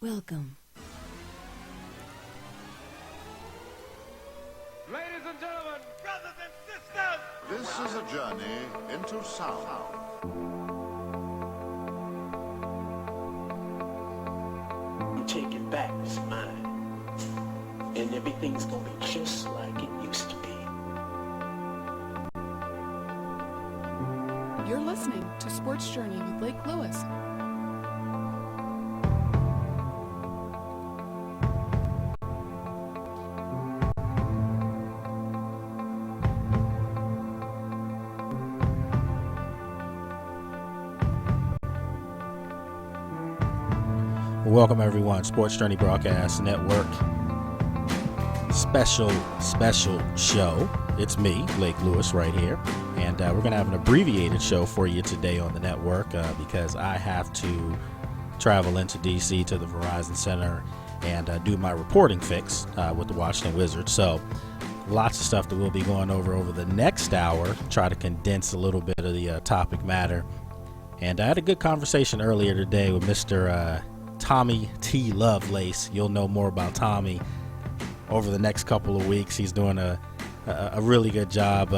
Welcome. Ladies and gentlemen, brothers and sisters, This is a journey into sound. You take it back, it's mine. And everything's gonna be just like it used to be. You're listening to Sports Journey with Lake Lewis. Welcome everyone, Sports Journey Broadcast Network. Special show. It's me, Lake Lewis, right here. And we're going to have an abbreviated show for you today on the network because I have to travel into D.C. to the Verizon Center and do my reporting fix with the Washington Wizards. So lots of stuff that we'll be going over the next hour, try to condense a little bit of the topic matter. And I had a good conversation earlier today with Mr. Tommy T. Lovelace. You'll know more about Tommy over the next couple of weeks. He's doing a really good job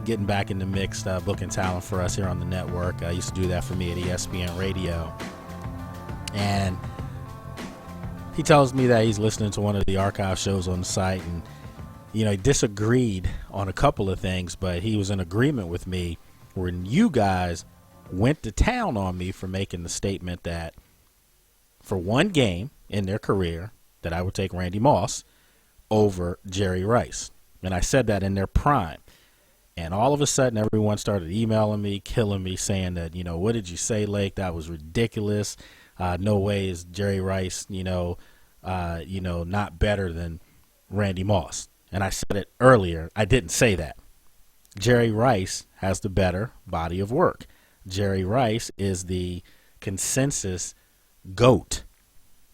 getting back in the mix, booking talent for us here on the network. I used to do that for me at ESPN Radio. And he tells me that he's listening to one of the archive shows on the site, and he disagreed on a couple of things, but he was in agreement with me when you guys went to town on me for making the statement that for one game in their career that I would take Randy Moss over Jerry Rice. And I said that in their prime. And all of a sudden, everyone started emailing me, killing me, saying that, what did you say, Lake? That was ridiculous. No way is Jerry Rice, not better than Randy Moss. And I said it earlier. I didn't say that. Jerry Rice has the better body of work. Jerry Rice is the consensus GOAT.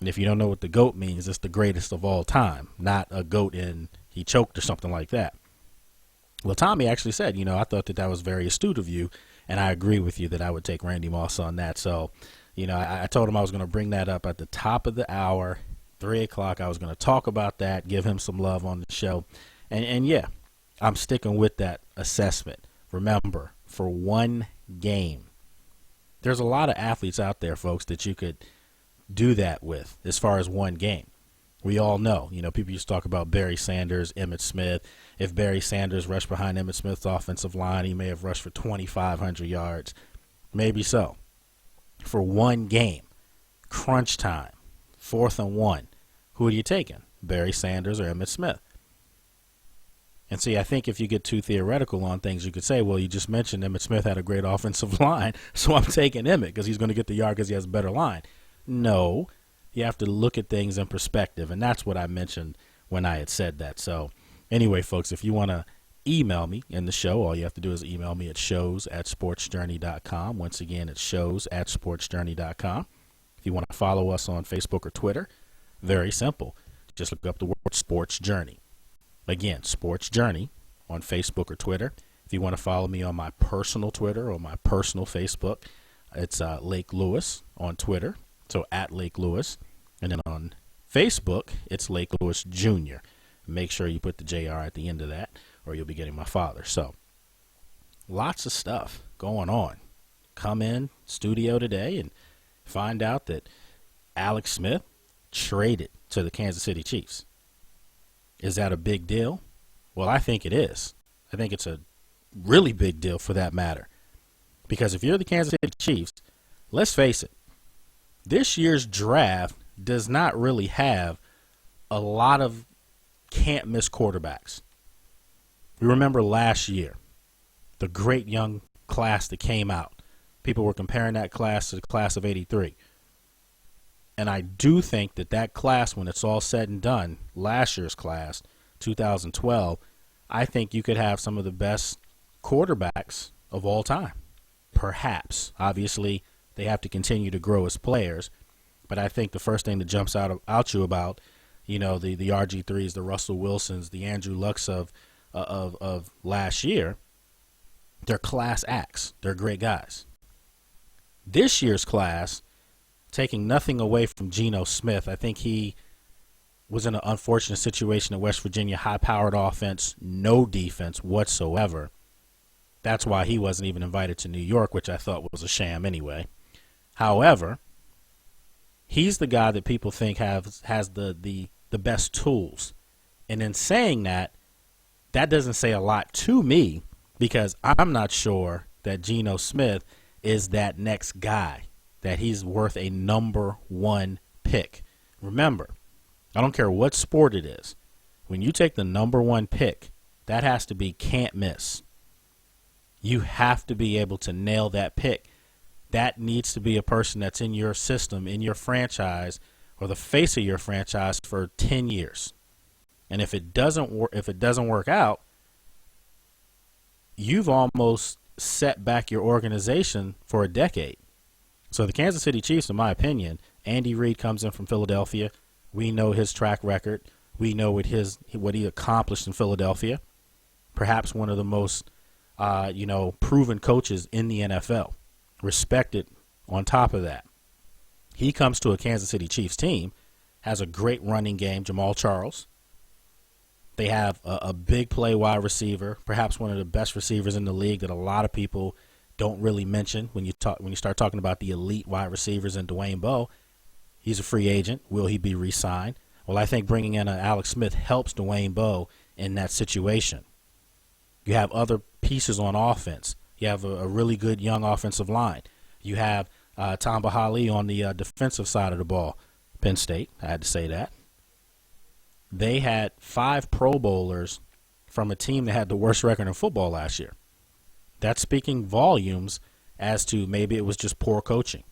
And if you don't know what the GOAT means, it's the greatest of all time, not a GOAT in he choked or something like that. Well, Tommy actually said, I thought that was very astute of you, and I agree with you that I would take Randy Moss on that. So, I told him I was going to bring that up at the top of the hour, 3 o'clock. I was going to talk about that, give him some love on the show. And yeah, I'm sticking with that assessment. Remember, for one game, there's a lot of athletes out there, folks, that you could do that with as far as one game. We all know, people used to talk about Barry Sanders, Emmitt Smith. If Barry Sanders rushed behind Emmitt Smith's offensive line, he may have rushed for 2,500 yards. Maybe so. For one game, crunch time, 4th and 1, who are you taking? Barry Sanders or Emmitt Smith? And see, I think if you get too theoretical on things, you could say, well, you just mentioned Emmitt Smith had a great offensive line, so I'm taking Emmitt because he's going to get the yard because he has a better line. No, you have to look at things in perspective, and that's what I mentioned when I had said that. So anyway, folks, if you want to email me in the show, all you have to do is email me at shows@sportsjourney.com. Once again, it's shows@sportsjourney.com. If you want to follow us on Facebook or Twitter, very simple. Just look up the word Sports Journey. Again, Sports Journey on Facebook or Twitter. If you want to follow me on my personal Twitter or my personal Facebook, it's Lake Lewis on Twitter, so at Lake Lewis. And then on Facebook, it's Lake Lewis Jr. Make sure you put the JR at the end of that, or you'll be getting my father. So lots of stuff going on. Come in studio today and find out that Alex Smith traded to the Kansas City Chiefs. Is that a big deal? Well, I think it is. I think it's a really big deal for that matter. Because if you're the Kansas City Chiefs, let's face it, this year's draft does not really have a lot of can't-miss quarterbacks. We remember last year, the great young class that came out. People were comparing that class to the class of '83. And I do think that class, when it's all said and done, last year's class, 2012, I think you could have some of the best quarterbacks of all time. Perhaps. Obviously, they have to continue to grow as players. But I think the first thing that jumps out you about, the RG3s, the Russell Wilsons, the Andrew Lucks of last year, they're class acts. They're great guys. This year's class, taking nothing away from Geno Smith. I think he was in an unfortunate situation at West Virginia, high-powered offense, no defense whatsoever. That's why he wasn't even invited to New York, which I thought was a sham anyway. However, he's the guy that people think has the best tools. And in saying that, that doesn't say a lot to me because I'm not sure that Geno Smith is that next guy, that he's worth a number one pick. Remember, I don't care what sport it is. When you take the number one pick, that has to be can't miss. You have to be able to nail that pick. That needs to be a person that's in your system, in your franchise, or the face of your franchise for 10 years. And if it doesn't work out, you've almost set back your organization for a decade. So the Kansas City Chiefs, in my opinion, Andy Reid comes in from Philadelphia. We know his track record. We know what he accomplished in Philadelphia. Perhaps one of the most proven coaches in the NFL. Respected on top of that. He comes to a Kansas City Chiefs team, has a great running game, Jamal Charles. They have a big play wide receiver, perhaps one of the best receivers in the league that a lot of people don't really mention when you start talking about the elite wide receivers in Dwayne Bowe. He's a free agent. Will he be re-signed? Well, I think bringing in Alex Smith helps Dwayne Bowe in that situation. You have other pieces on offense. You have a really good young offensive line. You have Tamba Hali on the defensive side of the ball. Penn State, I had to say that. They had 5 Pro Bowlers from a team that had the worst record in football last year. That's speaking volumes as to maybe it was just poor coaching.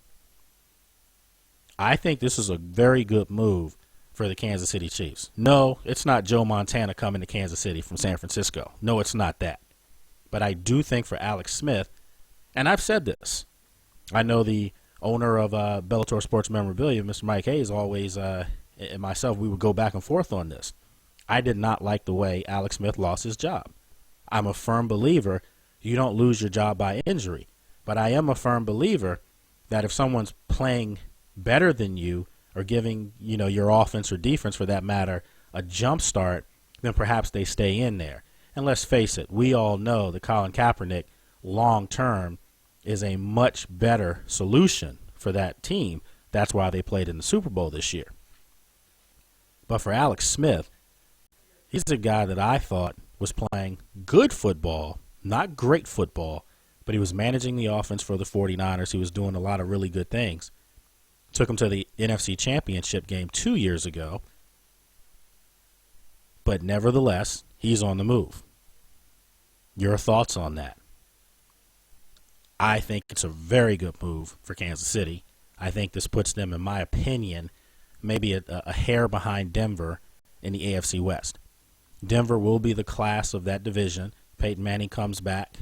I think this is a very good move for the Kansas City Chiefs. No, it's not Joe Montana coming to Kansas City from San Francisco. No, it's not that. But I do think for Alex Smith, and I've said this, I know the owner of Bellator Sports Memorabilia, Mr. Mike Hayes, always, and myself, we would go back and forth on this. I did not like the way Alex Smith lost his job. I'm a firm believer you don't lose your job by injury. But I am a firm believer that if someone's playing better than you or giving, your offense or defense for that matter, a jump start, then perhaps they stay in there. And let's face it, we all know that Colin Kaepernick long term is a much better solution for that team. That's why they played in the Super Bowl this year. But for Alex Smith, he's a guy that I thought was playing good football, not great football, but he was managing the offense for the 49ers. He was doing a lot of really good things. Took him to the NFC Championship game 2 years ago. But nevertheless, he's on the move. Your thoughts on that? I think it's a very good move for Kansas City. I think this puts them, in my opinion, maybe a hair behind Denver in the AFC West. Denver will be the class of that division. Peyton Manning comes back.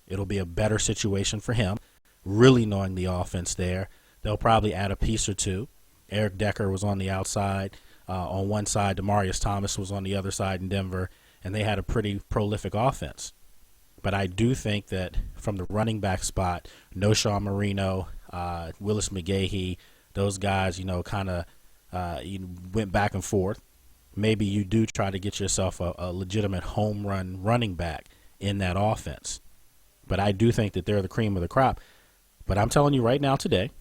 It'll be a better situation for him, really knowing the offense there. They'll probably add a piece or two. Eric Decker was on the outside. On one side, Demaryius Thomas was on the other side in Denver, and they had a pretty prolific offense. But I do think that from the running back spot, Noshawn Marino, Willis McGahee, those guys, kind of went back and forth. Maybe you do try to get yourself a legitimate home run running back in that offense. But I do think that they're the cream of the crop. But I'm telling you right now today,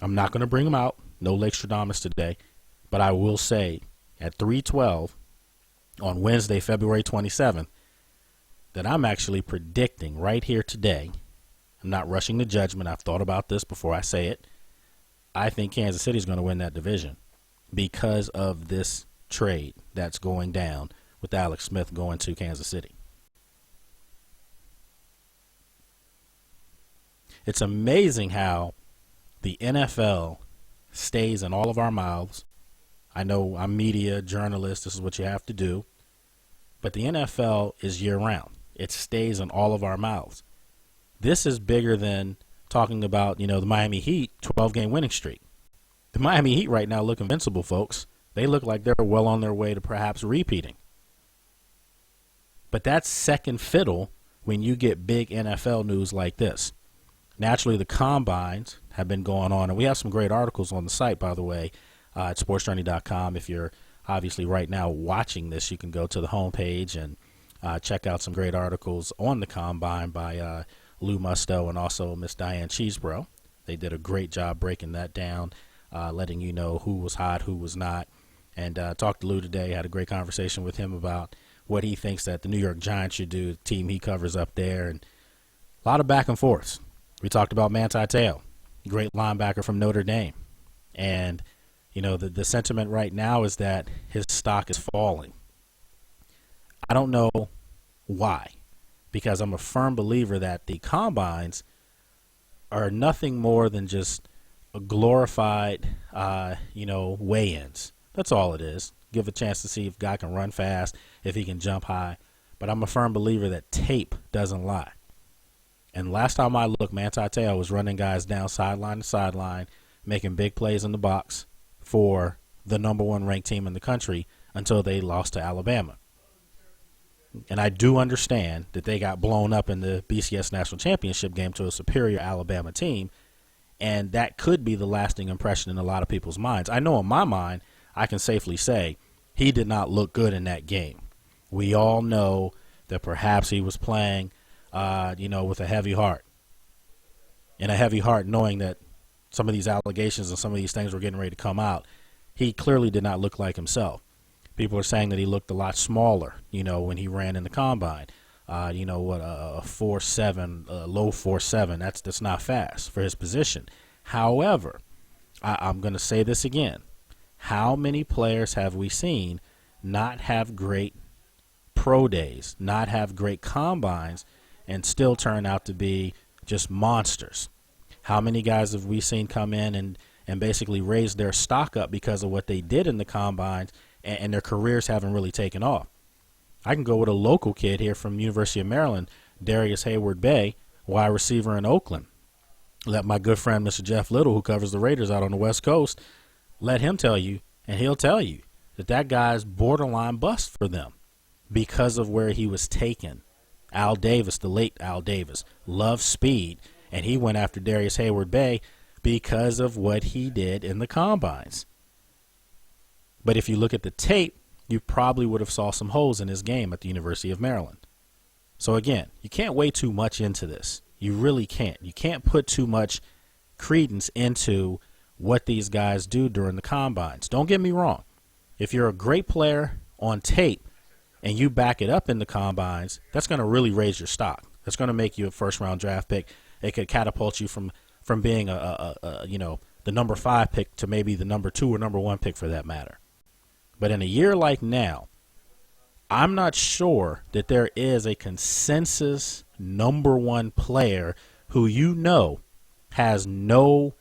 I'm not going to bring them out. No Lake Stradamus today. But I will say at 3:12 on Wednesday, February 27th, that I'm actually predicting right here today. I'm not rushing to judgment. I've thought about this before I say it. I think Kansas City is going to win that division because of this trade that's going down with Alex Smith going to Kansas City. It's amazing how the NFL stays in all of our mouths. I know I'm media, journalist, this is what you have to do. But the NFL is year-round. It stays in all of our mouths. This is bigger than talking about, the Miami Heat 12-game winning streak. The Miami Heat right now look invincible, folks. They look like they're well on their way to perhaps repeating. But that's second fiddle when you get big NFL news like this. Naturally, the combines have been going on. And we have some great articles on the site, by the way, at sportsjourney.com. If you're obviously right now watching this, you can go to the homepage and check out some great articles on the Combine by Lou Musto and also Miss Diane Cheesebro. They did a great job breaking that down, letting you know who was hot, who was not. And talked to Lou today, had a great conversation with him about what he thinks that the New York Giants should do, the team he covers up there, and a lot of back and forths. We talked about Manti Te'o, great linebacker from Notre Dame. And, you know, the sentiment right now is that his stock is falling. I don't know why, because I'm a firm believer that the combines are nothing more than just a glorified, weigh-ins. That's all it is. Give a chance to see if a guy can run fast, if he can jump high. But I'm a firm believer that tape doesn't lie. And last time I looked, Manti Te'o was running guys down sideline to sideline, making big plays in the box for the number one ranked team in the country until they lost to Alabama. And I do understand that they got blown up in the BCS National Championship game to a superior Alabama team, and that could be the lasting impression in a lot of people's minds. I know in my mind, I can safely say he did not look good in that game. We all know that perhaps he was playing, with a heavy heart. And a heavy heart knowing that some of these allegations and some of these things were getting ready to come out. He clearly did not look like himself. People are saying that he looked a lot smaller, when he ran in the combine. A 4.7, low 4.7. That's not fast for his position. However, I'm going to say this again. How many players have we seen not have great pro days, not have great combines, and still turn out to be just monsters? How many guys have we seen come in and basically raise their stock up because of what they did in the combines, and their careers haven't really taken off? I can go with a local kid here from University of Maryland, Darius Hayward-Bay, wide receiver in Oakland. Let my good friend Mr. Jeff Little, who covers the Raiders out on the West Coast, let him tell you, and he'll tell you, that guy's borderline bust for them because of where he was taken. Al Davis, the late Al Davis, loved speed, and he went after Darius Hayward-Bay because of what he did in the combines. But if you look at the tape, you probably would have saw some holes in his game at the University of Maryland. So again, you can't weigh too much into this. You really can't. You can't put too much credence into what these guys do during the combines. Don't get me wrong. If you're a great player on tape and you back it up in the combines, that's going to really raise your stock. That's going to make you a first-round draft pick. It could catapult you from being the number 5 pick to maybe the number 2 or number 1 pick for that matter. But in a year like now, I'm not sure that there is a consensus number 1 player who has no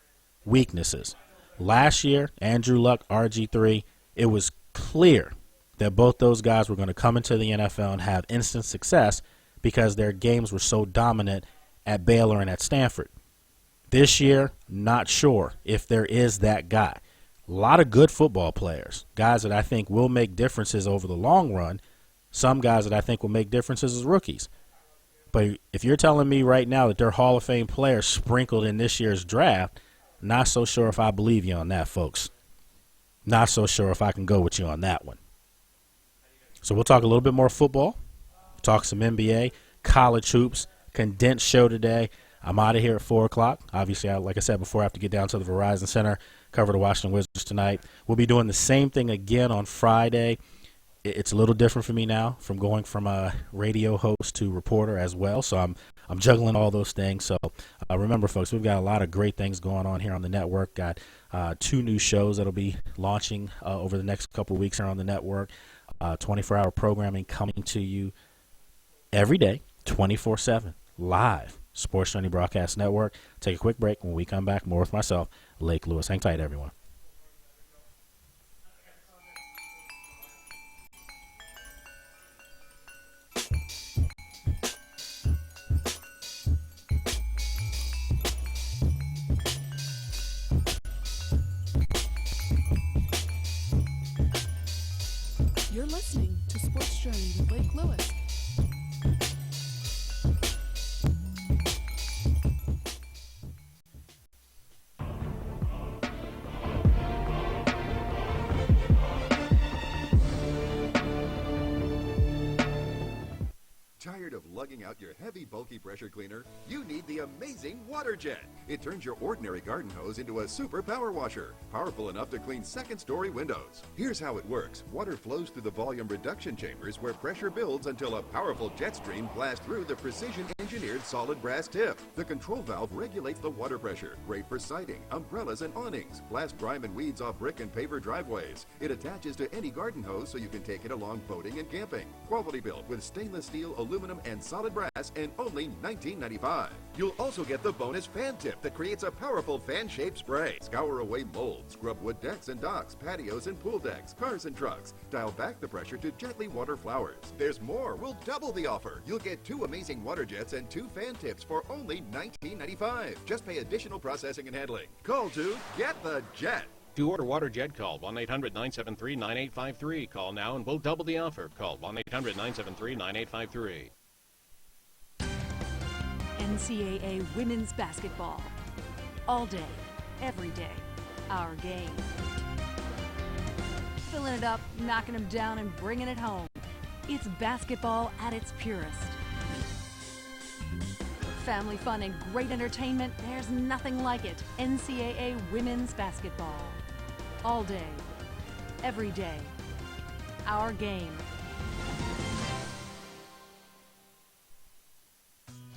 weaknesses. Last year, Andrew Luck, RG3, it was clear that both those guys were going to come into the NFL and have instant success because their games were so dominant at Baylor and at Stanford. This year, not sure if there is that guy. A lot of good football players, guys that I think will make differences over the long run, some guys that I think will make differences as rookies. But if you're telling me right now that they're Hall of Fame players sprinkled in this year's draft, not so sure if I believe you on that, folks. Not so sure if I can go with you on that one. So we'll talk a little bit more football, talk some NBA, college hoops, condensed show today. I'm out of here at 4 o'clock. Obviously, like I said before, I have to get down to the Verizon Center, cover the Washington Wizards tonight. We'll be doing the same thing again on Friday. It's a little different for me now from going from a radio host to reporter as well. So I'm juggling all those things. So remember, folks, we've got a lot of great things going on here on the network. Got 2 new shows that'll be launching over the next couple of weeks here on the network. 24-hour programming coming to you every day, 24/7, live. Sports Journey Broadcast Network. Take a quick break. When we come back, more with myself, Lake Lewis. Hang tight, everyone. You're listening to Sports Journey with Lake Lewis. taking out your heavy, bulky pressure cleaner, you need the amazing WaterJet. It turns your ordinary garden hose into a super power washer, powerful enough to clean second-story windows. Here's how it works. Water flows through the volume reduction chambers where pressure builds until a powerful jet stream blasts through the precision-engineered solid brass tip. The control valve regulates the water pressure, great for siding, umbrellas, and awnings. Blast grime and weeds off brick and paver driveways. It attaches to any garden hose so you can take it along boating and camping. Quality built with stainless steel, aluminum, and solid brass, and only $19.95. You'll also get the bonus fan tip that creates a powerful fan-shaped spray. Scour away mold, scrub wood decks and docks, patios and pool decks, cars and trucks. Dial back the pressure to gently water flowers. There's more. We'll double the offer. You'll get 2 amazing water jets and 2 fan tips for only $19.95. Just pay additional processing and handling. Call to get the jet. To order WaterJet, call 1-800-973-9853. Call now and we'll double the offer. Call 1-800-973-9853. NCAA women's basketball. All day, every day, our game. Filling it up, knocking them down, and bringing it home. It's basketball at its purest. Family fun and great entertainment, there's nothing like it. NCAA women's basketball. All day, every day, our game.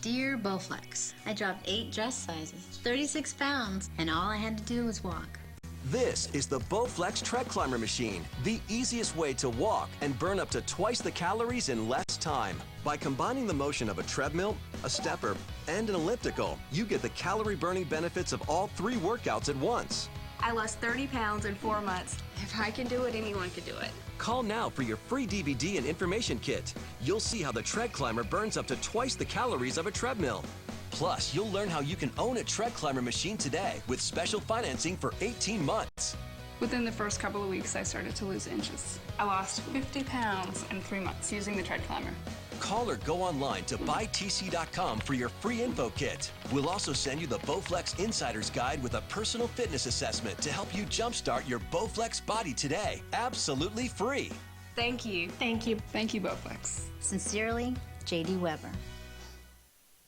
Dear Bowflex, I dropped 8 dress sizes, 36 pounds, and all I had to do was walk. This is the Bowflex Tread Climber machine, the easiest way to walk and burn up to twice the calories in less time. By combining the motion of a treadmill, a stepper, and an elliptical, you get the calorie-burning benefits of all 3 workouts at once. I lost 30 pounds in 4 months. If I can do it, anyone can do it. Call now for your free DVD and information kit. You'll see how the Tread Climber burns up to twice the calories of a treadmill. Plus, you'll learn how you can own a Tread Climber machine today with special financing for 18 months. Within the first couple of weeks, I started to lose inches. I lost 50 pounds in 3 months using the Tread Climber. Call or go online to buytc.com for your free info kit. We'll also send you the Bowflex Insider's Guide with a personal fitness assessment to help you jumpstart your Bowflex body today, absolutely free. Thank you. Thank you. Thank you, Bowflex. Sincerely, J.D. Weber.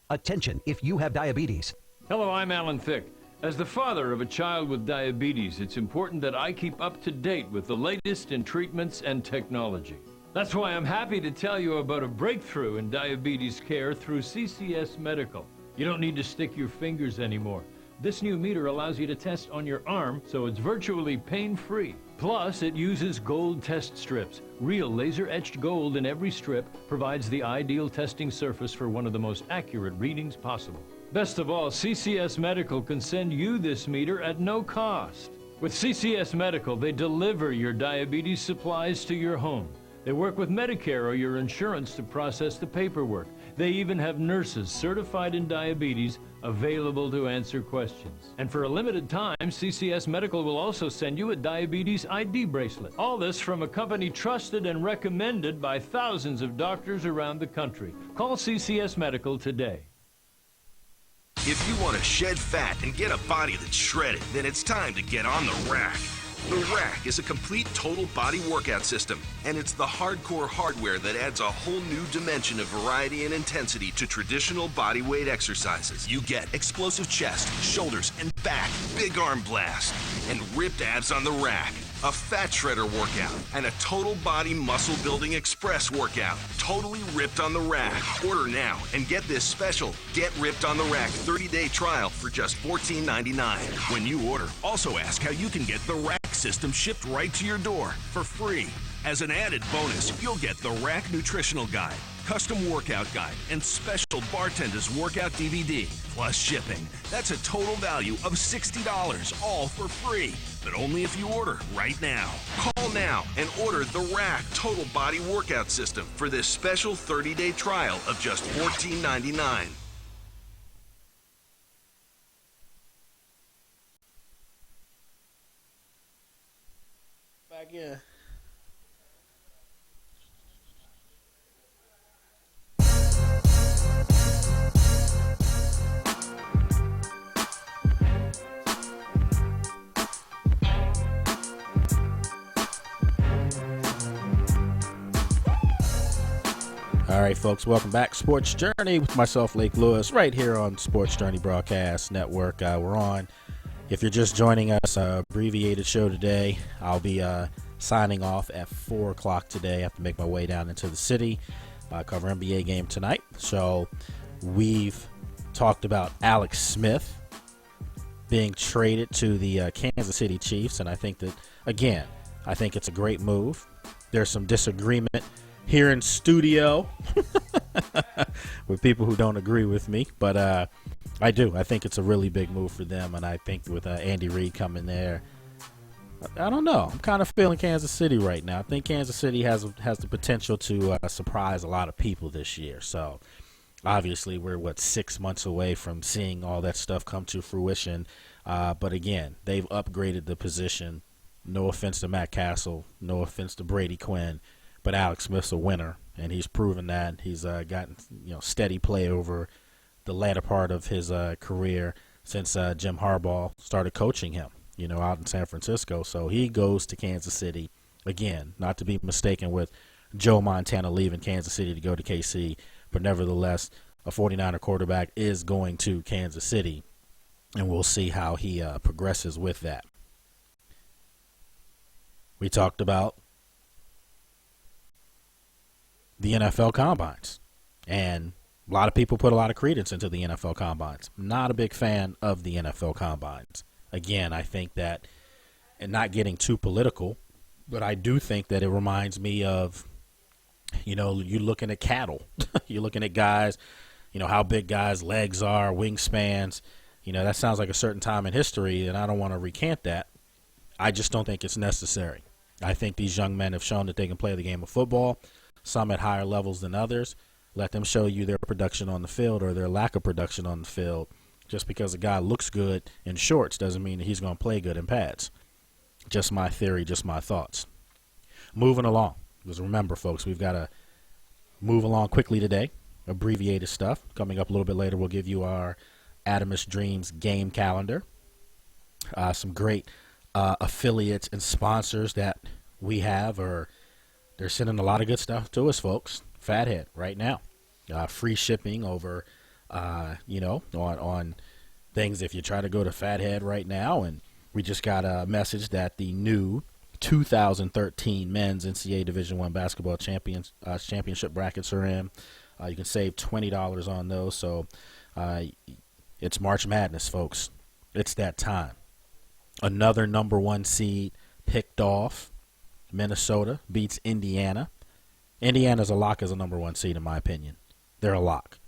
Attention if you have diabetes. Hello, I'm Alan Thicke. As the father of a child with diabetes, it's important that I keep up to date with the latest in treatments and technology. That's why I'm happy to tell you about a breakthrough in diabetes care through CCS Medical. You don't need to stick your fingers anymore. This new meter allows you to test on your arm, so it's virtually pain-free. Plus, it uses gold test strips. Real laser-etched gold in every strip provides the ideal testing surface for one of the most accurate readings possible. Best of all, CCS Medical can send you this meter at no cost. With CCS Medical, they deliver your diabetes supplies to your home. They work with Medicare or your insurance to process the paperwork. They even have nurses certified in diabetes available to answer questions. And for a limited time, CCS Medical will also send you a diabetes ID bracelet. All this from a company trusted and recommended by thousands of doctors around the country. Call CCS Medical today. If you want to shed fat and get a body that's shredded, then it's time to get on the rack. The Rack is a complete total body workout system, and it's the hardcore hardware that adds a whole new dimension of variety and intensity to traditional body weight exercises. You get explosive chest, shoulders, and back, big arm blast, and ripped abs on the rack, a fat shredder workout, and a total body muscle building express workout, totally ripped on the rack. Order now and get this special Get Ripped on the Rack 30-day trial for just $14.99. When you order, also ask how you can get the Rack system shipped right to your door for free. As an added bonus, you'll get the Rack Nutritional Guide, custom workout guide, and special Bartender's Workout DVD, plus shipping. That's a total value of $60, all for free. But only if you order right now. Call now and order the Rack Total Body Workout System for this special 30-day trial of just $14.99. Back in. All right, folks, welcome back. Sports Journey with myself, Lake Lewis, right here on Sports Journey Broadcast Network. We're on, if you're just joining us, abbreviated show today. I'll be signing off at 4 o'clock today. I have to make my way down into the city, cover NBA game tonight. So we've talked about Alex Smith being traded to the Kansas City Chiefs, and I think that, again, I think it's a great move. There's some disagreement here in studio with people who don't agree with me, but I do. I think it's a really big move for them, and I think with Andy Reid coming there, I don't know. I'm kind of feeling Kansas City right now. I think Kansas City has the potential to surprise a lot of people this year. So obviously we're 6 months away from seeing all that stuff come to fruition, but again, they've upgraded the position. No offense to Matt Castle, no offense to Brady Quinn, but Alex Smith's a winner, and he's proven that. He's gotten steady play over the latter part of his career since Jim Harbaugh started coaching him, out in San Francisco. So he goes to Kansas City. Again, not to be mistaken with Joe Montana leaving Kansas City to go to KC, but nevertheless, a 49er quarterback is going to Kansas City, and we'll see how he progresses with that. We talked about the NFL Combines, and a lot of people put a lot of credence into the NFL Combines. Not a big fan of the NFL Combines. Again, I think that, and not getting too political, but I do think that it reminds me of, you're looking at cattle. You're looking at guys, how big guys' legs are, wingspans. That sounds like a certain time in history, and I don't want to recant that. I just don't think it's necessary. I think these young men have shown that they can play the game of football, some at higher levels than others. Let them show you their production on the field or their lack of production on the field. Just because a guy looks good in shorts doesn't mean that he's going to play good in pads. Just my theory, just my thoughts. Moving along. Because remember, folks, we've got to move along quickly today. Abbreviated stuff. Coming up a little bit later, we'll give you our Adamus Dreams game calendar. Some great affiliates and sponsors that we have, they're sending a lot of good stuff to us, folks. Fathead right now. Free shipping over, on things if you try to go to Fathead right now. And we just got a message that the new 2013 men's NCAA Division I basketball championship brackets are in. You can save $20 on those. So it's March Madness, folks. It's that time. Another number 1 seed picked off. Minnesota beats Indiana. Indiana's a lock as a number 1 seed, in my opinion. They're a lock.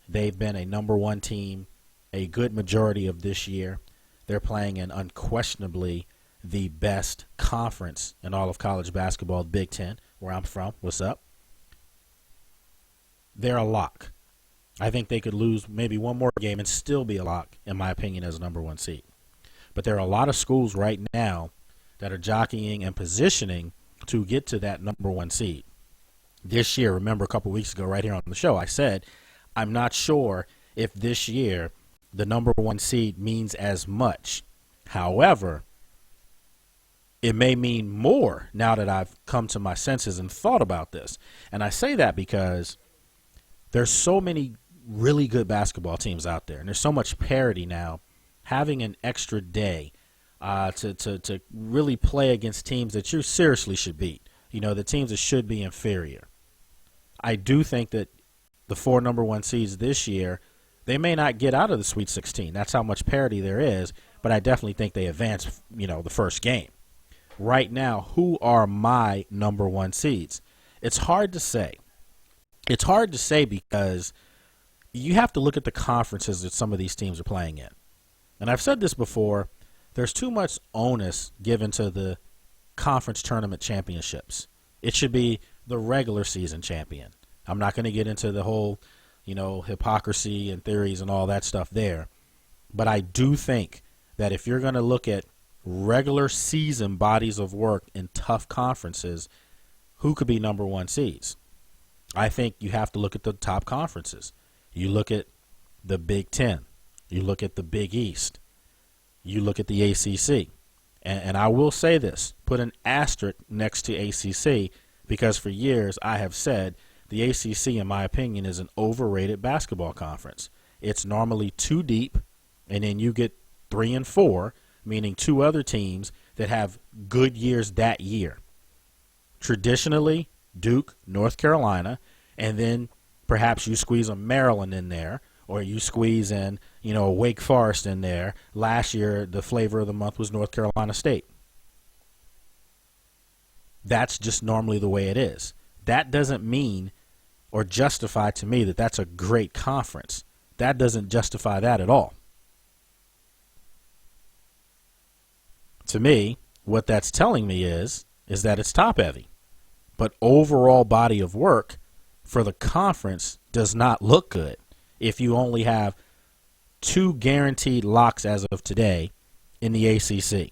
They've been a number 1 team a good majority of this year. They're playing in unquestionably the best conference in all of college basketball, the Big Ten, where I'm from. What's up? They're a lock. I think they could lose maybe one more game and still be a lock, in my opinion, as a number 1 seed. But there are a lot of schools right now that are jockeying and positioning to get to that number 1 seed. This year, remember a couple weeks ago right here on the show, I said, I'm not sure if this year the number 1 seed means as much. However, it may mean more now that I've come to my senses and thought about this. And I say that because there's so many really good basketball teams out there, and there's so much parity now. Having an extra day to really play against teams that you seriously should beat, the teams that should be inferior. I do think that the 4 number 1 seeds this year, they may not get out of the Sweet 16. That's how much parity there is, but I definitely think they advance, the first game. Right now, who are my number 1 seeds? It's hard to say. It's hard to say because you have to look at the conferences that some of these teams are playing in. And I've said this before, there's too much onus given to the conference tournament championships. It should be the regular season champion. I'm not going to get into the whole, hypocrisy and theories and all that stuff there. But I do think that if you're going to look at regular season bodies of work in tough conferences, who could be number 1 seeds? I think you have to look at the top conferences. You look at the Big Ten. You look at the Big East. You look at the ACC. And I will say this, put an asterisk next to ACC, because for years I have said the ACC, in my opinion, is an overrated basketball conference. It's normally too deep, and then you get 3 and 4, meaning 2 other teams that have good years that year. Traditionally, Duke, North Carolina, and then perhaps you squeeze a Maryland in there, or you squeeze in, a Wake Forest in there. Last year, the flavor of the month was North Carolina State. That's just normally the way it is. That doesn't mean or justify to me that that's a great conference. That doesn't justify that at all. To me, what that's telling me is that it's top-heavy. But overall body of work for the conference does not look good if you only have 2 guaranteed locks as of today in the ACC.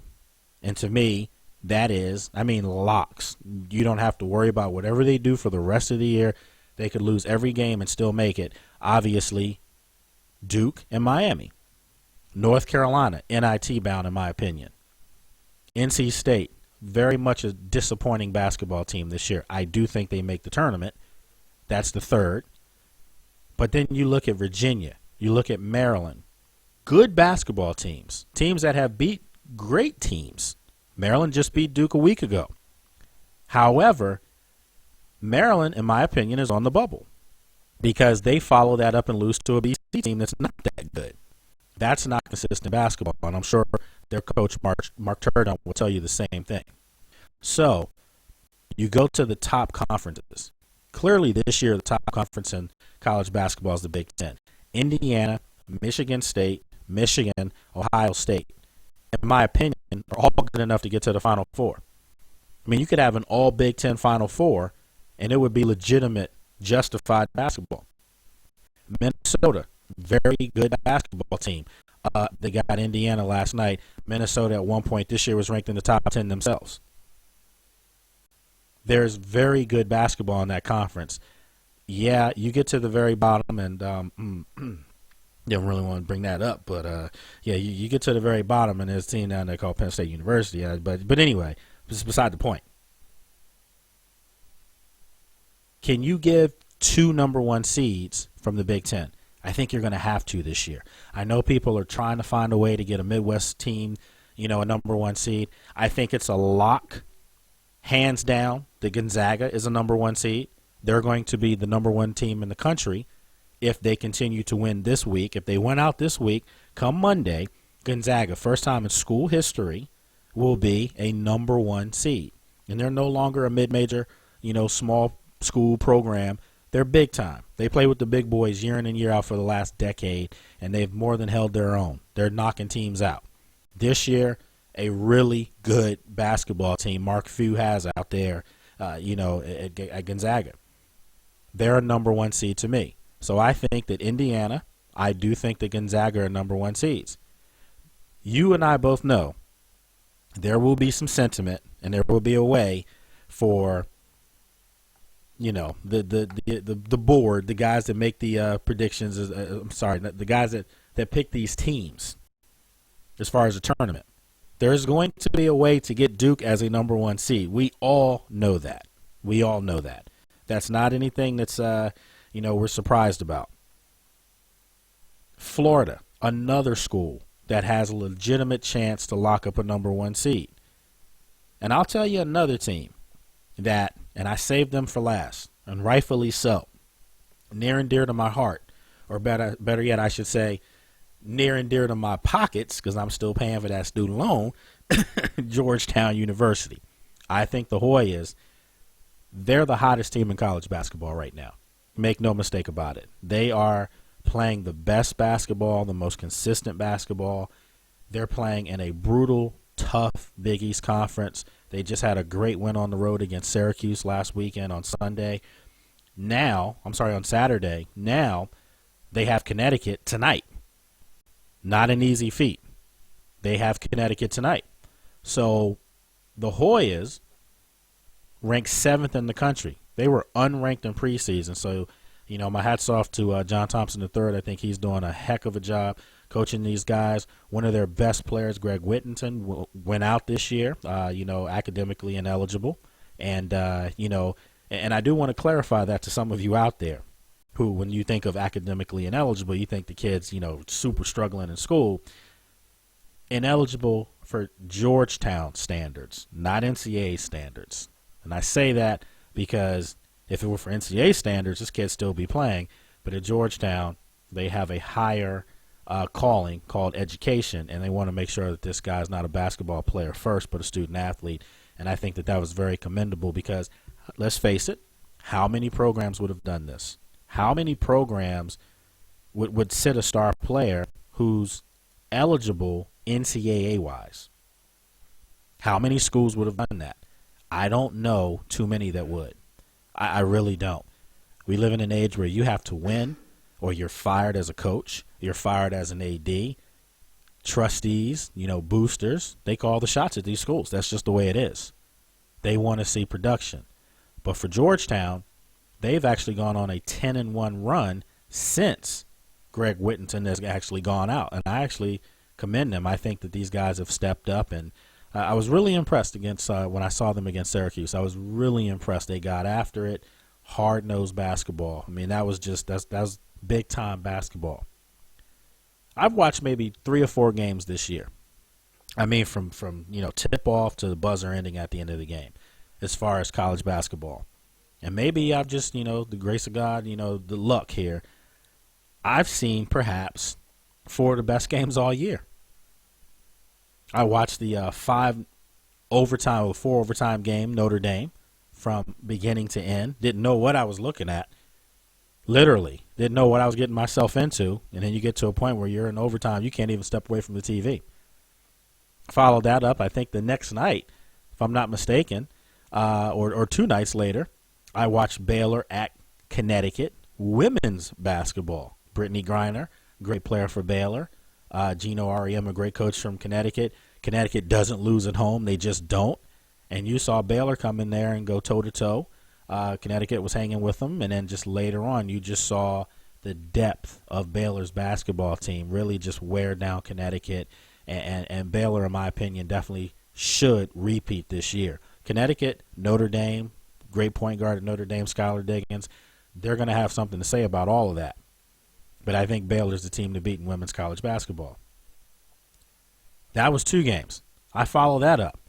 And to me, that is, locks. You don't have to worry about whatever they do for the rest of the year. They could lose every game and still make it. Obviously, Duke and Miami. North Carolina, NIT bound in my opinion. NC State, very much a disappointing basketball team this year. I do think they make the tournament. That's the 3rd. But then you look at Virginia. You look at Maryland. Good basketball teams. Teams that have beat great teams. Maryland just beat Duke a week ago. However, Maryland, in my opinion, is on the bubble because they follow that up and lose to a BC team that's not that good. That's not consistent basketball, and I'm sure their coach, Mark Turgeon, will tell you the same thing. So you go to the top conferences. Clearly this year, the top conference in college basketball is the Big Ten. Indiana, Michigan State, Michigan, Ohio State, in my opinion, are all good enough to get to the Final Four. You could have an all Big Ten Final Four, and it would be legitimate, justified basketball. Minnesota, very good basketball team. They got Indiana last night. Minnesota at one point this year was ranked in the top 10 themselves. There's very good basketball in that conference. Yeah, you get to the very bottom, and don't really want to bring that up, but you get to the very bottom, and there's a team down there called Penn State University. But anyway, this is beside the point. Can you give 2 number 1 seeds from the Big Ten? I think you're going to have to this year. I know people are trying to find a way to get a Midwest team, a number 1 seed. I think it's a lock, hands down, that Gonzaga is a number 1 seed. They're going to be the number 1 team in the country if they continue to win this week. If they win out this week, come Monday, Gonzaga, first time in school history, will be a number 1 seed. And they're no longer a mid-major, small school program. They're big time. They play with the big boys year in and year out for the last decade, and they've more than held their own. They're knocking teams out. This year, a really good basketball team Mark Few has out there, at Gonzaga. They're a number 1 seed to me. So I think that Indiana, I do think that Gonzaga are number 1 seeds. You and I both know there will be some sentiment, and there will be a way for the board, the guys that make the predictions, the guys that pick these teams as far as the tournament. There's going to be a way to get Duke as a number 1 seed. We all know that. That's not anything that's, we're surprised about. Florida, another school that has a legitimate chance to lock up a number 1 seed. And I'll tell you another team that, and I saved them for last, and rightfully so, near and dear to my heart, or better yet, I should say, near and dear to my pockets, because I'm still paying for that student loan, Georgetown University. I think the Hoyas, they're the hottest team in college basketball right now. Make no mistake about it. They are playing the best basketball, the most consistent basketball. They're playing in a brutal, tough Big East Conference. They just had a great win on the road against Syracuse last weekend on Saturday. Now they have Connecticut tonight. Not an easy feat. They have Connecticut tonight. So the Hoyas ranked 7th in the country. They were unranked in preseason. So, my hat's off to John Thompson III. I think he's doing a heck of a job coaching these guys. One of their best players, Greg Whittington, went out this year, academically ineligible. And, And I do want to clarify that to some of you out there who, when you think of academically ineligible, you think the kid's, super struggling in school. Ineligible for Georgetown standards, not NCAA standards. And I say that because if it were for NCAA standards, this kid'd still be playing. But at Georgetown, they have a higher calling called education, and they want to make sure that this guy's not a basketball player first, but a student athlete. And I think that was very commendable because, let's face it, how many programs would have done this? How many programs would sit a star player who's eligible NCAA-wise? How many schools would have done that? I don't know too many that would. I really don't. We live in an age where you have to win or you're fired as a coach, you're fired as an AD. Trustees, boosters, they call the shots at these schools. That's just the way it is. They want to see production. But for Georgetown, they've actually gone on a 10-1 run since Greg Whittington has actually gone out. And I actually commend them. I think that these guys have stepped up. And I was really impressed when I saw them against Syracuse. I was really impressed. They got after it. Hard-nosed basketball. I mean, that was big-time basketball. I've watched maybe 3 or 4 games this year. I mean, from tip-off to the buzzer ending at the end of the game as far as college basketball. And maybe I've just, the grace of God, the luck here. I've seen perhaps 4 of the best games all year. I watched the 4 overtime game, Notre Dame, from beginning to end. Didn't know what I was looking at. Literally. Didn't know what I was getting myself into. And then you get to a point where you're in overtime, you can't even step away from the TV. Followed that up, I think the next night, if I'm not mistaken, or 2 nights later, I watched Baylor at Connecticut women's basketball. Brittany Griner, great player for Baylor. Gino Auriemma, a great coach from Connecticut. Connecticut doesn't lose at home. They just don't. And you saw Baylor come in there and go toe-to-toe. Connecticut was hanging with them. And then just later on, you just saw the depth of Baylor's basketball team really just wear down Connecticut. And Baylor, in my opinion, definitely should repeat this year. Connecticut, Notre Dame, great point guard at Notre Dame, Skylar Diggins, they're going to have something to say about all of that. But I think Baylor's the team to beat in women's college basketball. That was 2 games. I follow that up.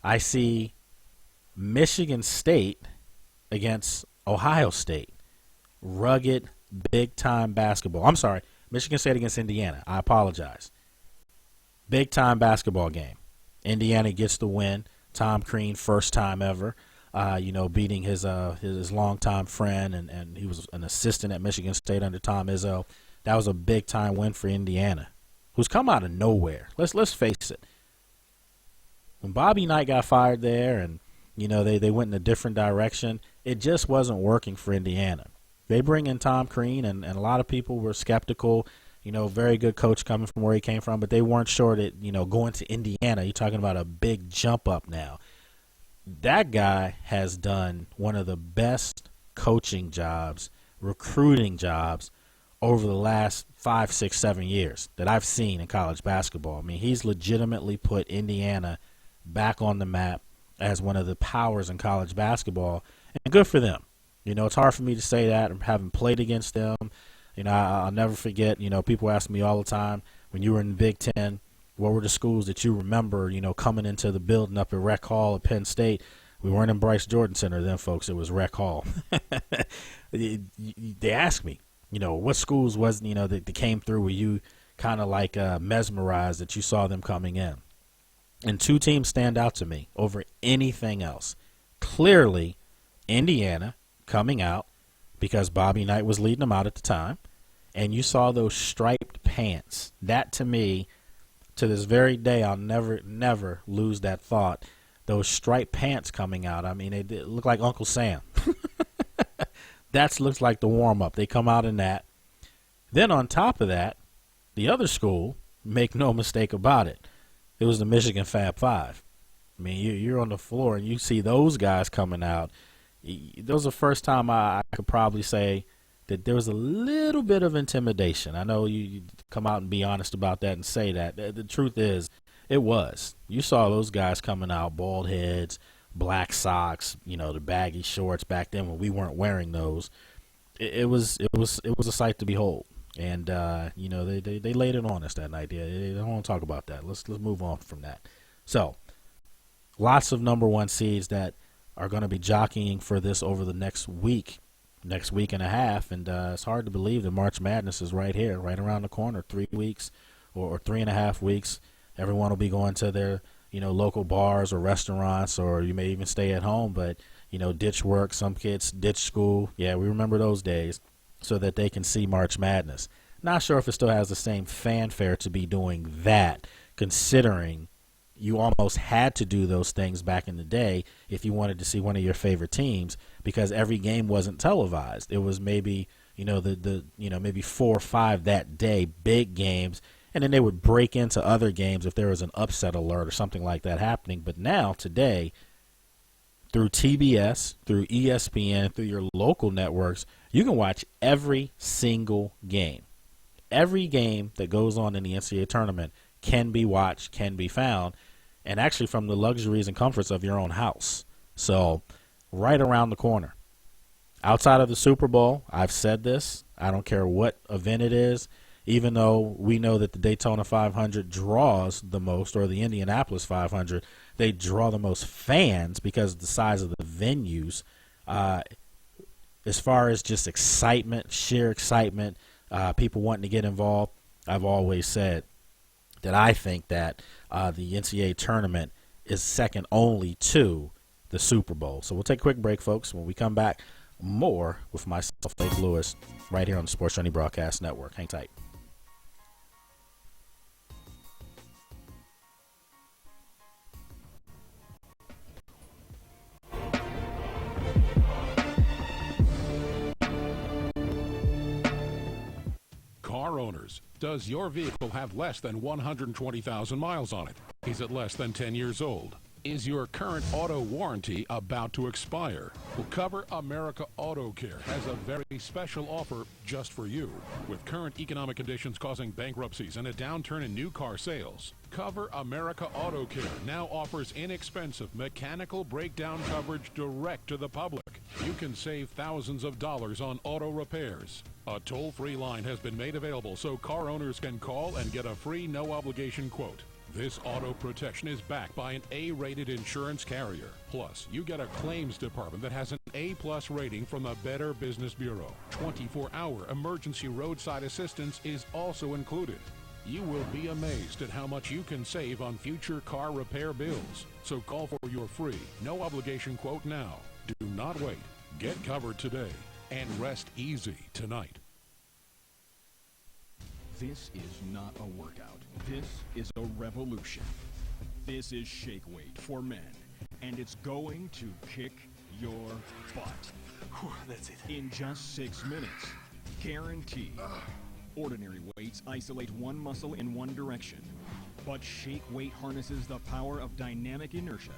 I see Michigan State against Ohio State. Rugged, big-time basketball. I'm sorry, Michigan State against Indiana. I apologize. Big-time basketball game. Indiana gets the win. Tom Crean, first time ever, beating his longtime friend, and he was an assistant at Michigan State under Tom Izzo. That was a big-time win for Indiana, who's come out of nowhere. Let's face it. When Bobby Knight got fired there and, they went in a different direction, it just wasn't working for Indiana. They bring in Tom Crean, and a lot of people were skeptical. Very good coach coming from where he came from, but they weren't sure that, going to Indiana, you're talking about a big jump up now. That guy has done one of the best coaching jobs, recruiting jobs over the last 5, 6, 7 years that I've seen in college basketball. I mean, he's legitimately put Indiana back on the map as one of the powers in college basketball, and good for them. It's hard for me to say that, having played against them. I'll never forget, people ask me all the time, when you were in the Big Ten, what were the schools that you remember, coming into the building up at Rec Hall at Penn State? We weren't in Bryce Jordan Center then, folks. It was Rec Hall. They ask me, what schools was, that came through where you kind of like mesmerized that you saw them coming in. And 2 teams stand out to me over anything else. Clearly, Indiana coming out because Bobby Knight was leading them out at the time. And you saw those striped pants. That, to me, to this very day, I'll never lose that thought. Those striped pants coming out, I mean, they look like Uncle Sam. That looks like the warm-up. They come out in that. Then on top of that, the other school, make no mistake about it, it was the Michigan Fab Five. I mean, you're on the floor and you see those guys coming out. That was the first time I could probably say that there was a little bit of intimidation. I know you come out and be honest about that and say that. The truth is, it was. You saw those guys coming out, bald heads, black socks, the baggy shorts back then when we weren't wearing those. It was a sight to behold. And, they laid it on us that night. They don't want to talk about that. Let's move on from that. So, lots of number one seeds that are going to be jockeying for this over the next week and a half. And it's hard to believe that March Madness is right here, right around the corner, 3 weeks or 3.5 weeks. Everyone will be going to their, local bars or restaurants, or you may even stay at home, but, ditch work. Some kids ditch school. Yeah, we remember those days, so that they can see March Madness. Not sure if it still has the same fanfare to be doing that, considering you almost had to do those things back in the day if you wanted to see one of your favorite teams, because every game wasn't televised. It was maybe, maybe 4 or 5 that day, big games, and then they would break into other games if there was an upset alert or something like that happening. But now, today, through TBS, through ESPN, through your local networks, you can watch every single game. Every game that goes on in the NCAA tournament can be watched, can be found, and actually from the luxuries and comforts of your own house. So, right around the corner. Outside of the Super Bowl, I've said this, I don't care what event it is, even though we know that the Daytona 500 draws the most, or the Indianapolis 500, they draw the most fans because of the size of the venues. As far as just excitement, sheer excitement, people wanting to get involved, I've always said that I think that the NCAA tournament is second only to the Super Bowl. So we'll take a quick break, folks. When we come back, more with myself, Dave Lewis, right here on the Sports Journey Broadcast Network. Hang tight. Car owners, does your vehicle have less than 120,000 miles on it? Is it less than 10 years old? Is your current auto warranty about to expire? Well, Cover America Auto Care has a very special offer just for you. With current economic conditions causing bankruptcies and a downturn in new car sales, Cover America Auto Care now offers inexpensive mechanical breakdown coverage direct to the public. You can save thousands of dollars on auto repairs. A toll-free line has been made available so car owners can call and get a free no-obligation quote. This auto protection is backed by an A-rated insurance carrier. Plus, you get a claims department that has an A-plus rating from the Better Business Bureau. 24-hour emergency roadside assistance is also included. You will be amazed at how much you can save on future car repair bills. So call for your free, no-obligation quote now. Do not wait. Get covered today and rest easy tonight. This is not a workout. This is a revolution. This is Shake Weight for men, and it's going to kick your butt. Whew, that's it. In just 6 minutes. Guaranteed. Ordinary weights isolate one muscle in one direction, but Shake Weight harnesses the power of dynamic inertia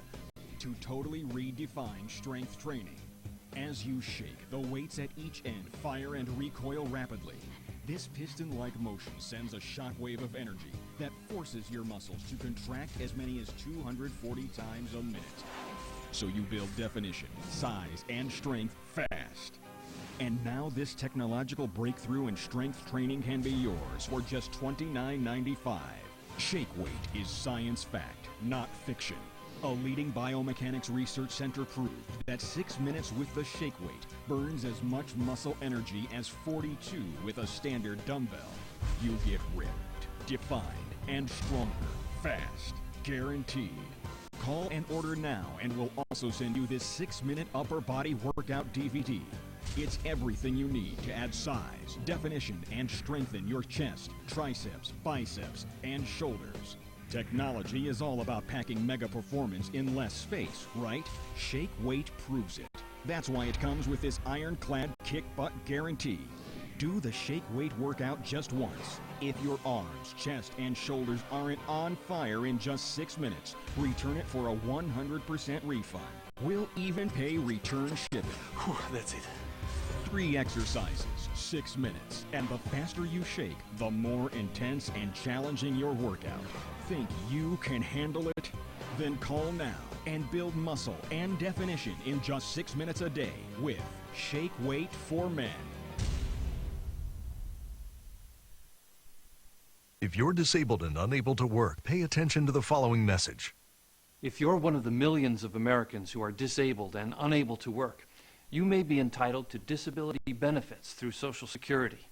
to totally redefine strength training. As you shake, the weights at each end fire and recoil rapidly. This piston-like motion sends a shockwave of energy that forces your muscles to contract as many as 240 times a minute. So you build definition, size, and strength fast. And now this technological breakthrough in strength training can be yours for just $29.95. Shake Weight is science fact, not fiction. A leading biomechanics research center proved that 6 minutes with the Shake Weight burns as much muscle energy as 42 with a standard dumbbell. You get ripped, defined, and stronger, fast, guaranteed. Call and order now, and we'll also send you this 6-minute upper body workout DVD. It's everything you need to add size, definition, and strengthen your chest, triceps, biceps, and shoulders. Technology is all about packing mega performance in less space, right? Shake Weight proves it. That's why it comes with this ironclad kick butt guarantee. Do the Shake Weight workout just once. If your arms, chest, and shoulders aren't on fire in just 6 minutes, return it for a 100% refund. We'll even pay return shipping. Whew, that's it. 3 exercises, 6 minutes. And the faster you shake, the more intense and challenging your workout. Think you can handle it? Then call now and build muscle and definition in just 6 minutes a day with Shake Weight for Men. If you're disabled and unable to work, pay attention to the following message. If you're one of the millions of Americans who are disabled and unable to work, you may be entitled to disability benefits through Social Security.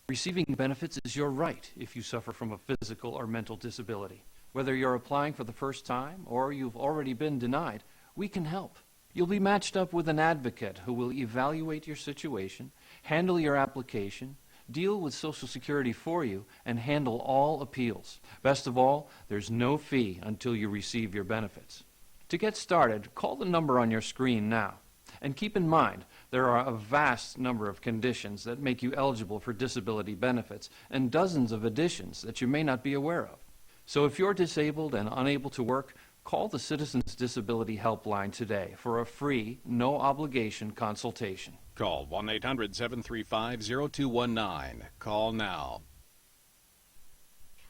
Receiving benefits is your right if you suffer from a physical or mental disability. Whether you're applying for the first time or you've already been denied, we can help. You'll be matched up with an advocate who will evaluate your situation, handle your application, deal with Social Security for you, and handle all appeals. Best of all, there's no fee until you receive your benefits. To get started, call the number on your screen now. And keep in mind, there are a vast number of conditions that make you eligible for disability benefits and dozens of additions that you may not be aware of. So if you're disabled and unable to work, call the Citizens Disability Helpline today for a free, no-obligation consultation. Call 1-800-735-0219. Call now.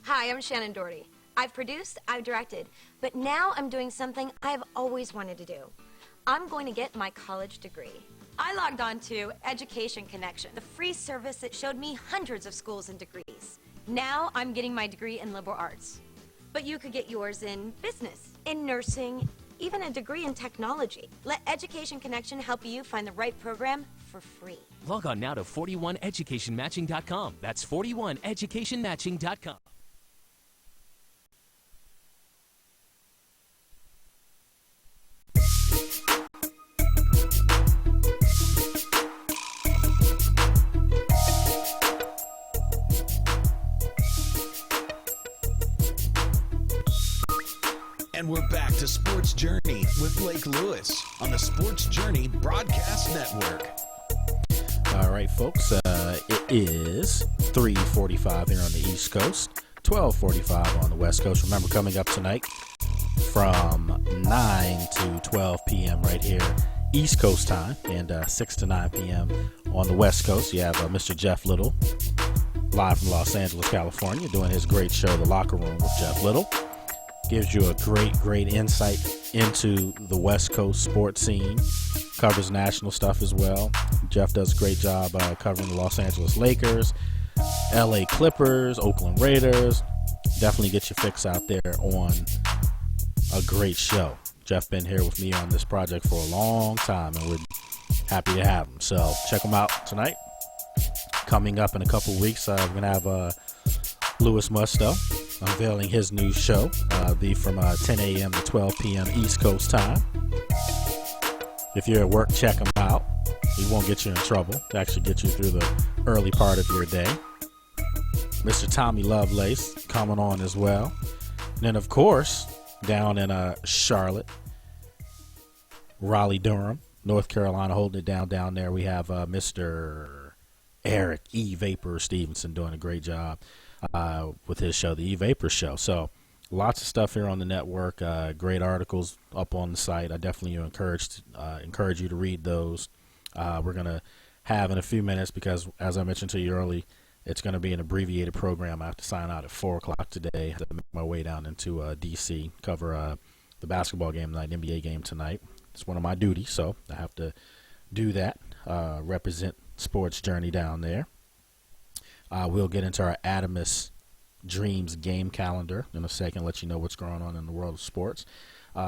Hi, I'm Shannon Doherty. I've produced, I've directed, but now I'm doing something I've always wanted to do. I'm going to get my college degree. I logged on to Education Connection, the free service that showed me hundreds of schools and degrees. Now I'm getting my degree in liberal arts. But you could get yours in business, in nursing, even a degree in technology. Let Education Connection help you find the right program for free. Log on now to 41educationmatching.com. That's 41educationmatching.com. And we're back to Sports Journey with Blake Lewis on the Sports Journey Broadcast Network. All right, folks, it is 3:45 here on the East Coast, 12:45 on the West Coast. Remember, coming up tonight from 9 to 12 p.m. right here, East Coast time, and 6 to 9 p.m. on the West Coast. You have Mr. Jeff Little, live from Los Angeles, California, doing his great show, The Locker Room with Jeff Little. Gives you a great insight into the West Coast sports scene. Covers national stuff as well. Jeff does a great job covering the Los Angeles Lakers, LA Clippers, Oakland Raiders. Definitely get your fix out there on a great show. Jeff been here with me on this project for a long time, and we're happy to have him. So check him out tonight. Coming up in a couple weeks, we're going to have Louis Musto unveiling his new show. Be from 10 a.m. to 12 p.m. East Coast time. If you're at work, check him out. He won't get you in trouble. To actually get you through the early part of your day. Mr. Tommy Lovelace coming on as well. And then, of course, down in Charlotte, Raleigh-Durham, North Carolina, holding it down there. We have Mr. Eric E. Vapor Stevenson doing a great job with his show, the E-Vapor Show. So lots of stuff here on the network, great articles up on the site. I definitely encourage you to read those. We're going to have in a few minutes, because as I mentioned to you early, it's going to be an abbreviated program. I have to sign out at 4 o'clock today. I have to make my way down into D.C., cover the basketball game tonight, NBA game tonight. It's one of my duties, so I have to do that, represent Sports Journey down there. We'll get into our Adamus Dreams game calendar in a second, let you know what's going on in the world of sports.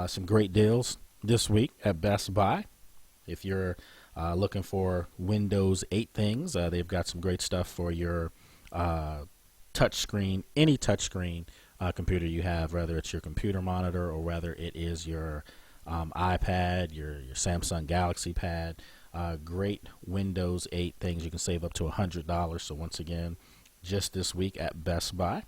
Some great deals this week at Best Buy. If you're looking for Windows 8 things, they've got some great stuff for your touchscreen, any touchscreen computer you have, whether it's your computer monitor or whether it is your iPad, your Samsung Galaxy Pad. Great Windows 8 things. You can save up to $100. So once again, just this week at Best Buy.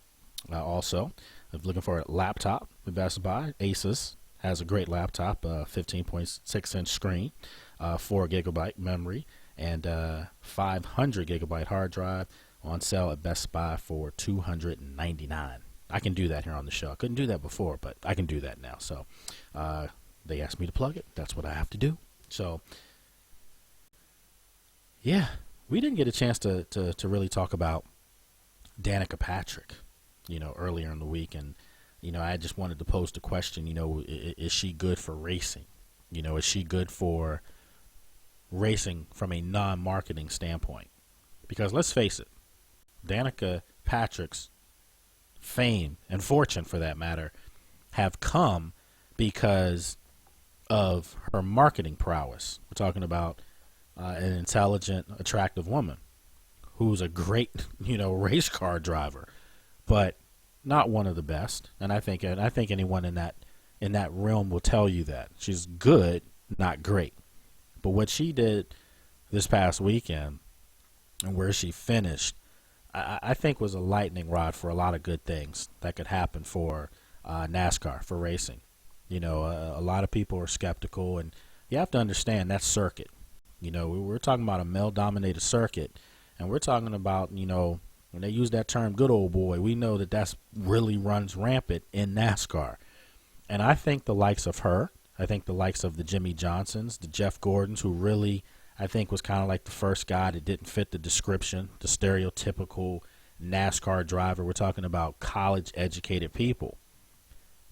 Also, if looking for a laptop at Best Buy, Asus has a great laptop, 15.6-inch screen, 4 gigabyte memory, and 500 gigabyte hard drive on sale at Best Buy for $299. I can do that here on the show. I couldn't do that before, but I can do that now. So they asked me to plug it. That's what I have to do. So yeah, we didn't get a chance to really talk about Danica Patrick, earlier in the week. And, I just wanted to pose the question, is she good for racing? Is she good for racing from a non-marketing standpoint? Because let's face it, Danica Patrick's fame and fortune, for that matter, have come because of her marketing prowess. We're talking about an intelligent, attractive woman who's a great, race car driver, but not one of the best. And I think anyone in that realm will tell you that she's good, not great. But what she did this past weekend and where she finished, I think was a lightning rod for a lot of good things that could happen for NASCAR, for racing. A lot of people are skeptical, and you have to understand that circuit. We're talking about a male-dominated circuit, and we're talking about, when they use that term good old boy, we know that that's really runs rampant in NASCAR. And I think the likes of her, I think the likes of the Jimmy Johnsons, the Jeff Gordons, who really, I think, was kind of like the first guy that didn't fit the description, the stereotypical NASCAR driver. We're talking about college-educated people.